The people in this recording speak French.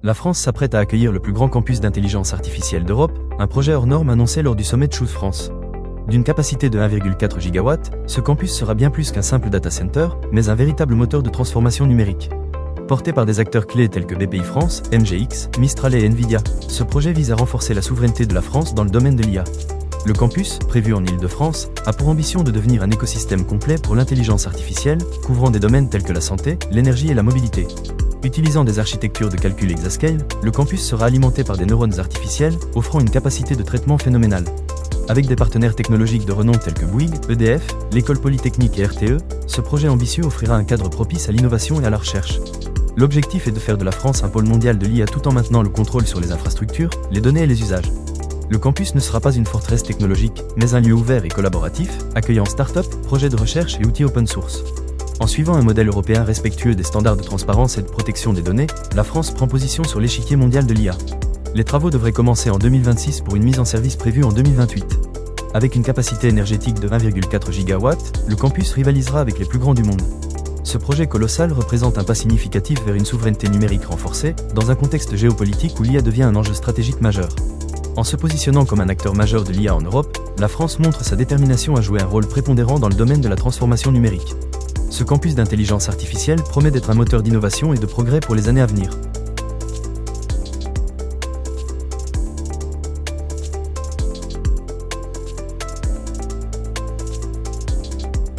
La France s'apprête à accueillir le plus grand campus d'intelligence artificielle d'Europe, un projet hors norme annoncé lors du sommet de Choose France. D'une capacité de 1,4 GW, ce campus sera bien plus qu'un simple data center, mais un véritable moteur de transformation numérique. Porté par des acteurs clés tels que BPIFrance, MGX, Mistral et Nvidia, ce projet vise à renforcer la souveraineté de la France dans le domaine de l'IA. Le campus, prévu en Île-de-France, a pour ambition de devenir un écosystème complet pour l'intelligence artificielle, couvrant des domaines tels que la santé, l'énergie et la mobilité. Utilisant des architectures de calcul exascale, le campus sera alimenté par des neurones artificiels, offrant une capacité de traitement phénoménale. Avec des partenaires technologiques de renom tels que Bouygues, EDF, l'École Polytechnique et RTE, ce projet ambitieux offrira un cadre propice à l'innovation et à la recherche. L'objectif est de faire de la France un pôle mondial de l'IA tout en maintenant le contrôle sur les infrastructures, les données et les usages. Le campus ne sera pas une forteresse technologique, mais un lieu ouvert et collaboratif, accueillant start-up, projets de recherche et outils open source. En suivant un modèle européen respectueux des standards de transparence et de protection des données, la France prend position sur l'échiquier mondial de l'IA. Les travaux devraient commencer en 2026 pour une mise en service prévue en 2028. Avec une capacité énergétique de 1,4 GW, le campus rivalisera avec les plus grands du monde. Ce projet colossal représente un pas significatif vers une souveraineté numérique renforcée, dans un contexte géopolitique où l'IA devient un enjeu stratégique majeur. En se positionnant comme un acteur majeur de l'IA en Europe, la France montre sa détermination à jouer un rôle prépondérant dans le domaine de la transformation numérique. Ce campus d'intelligence artificielle promet d'être un moteur d'innovation et de progrès pour les années à venir.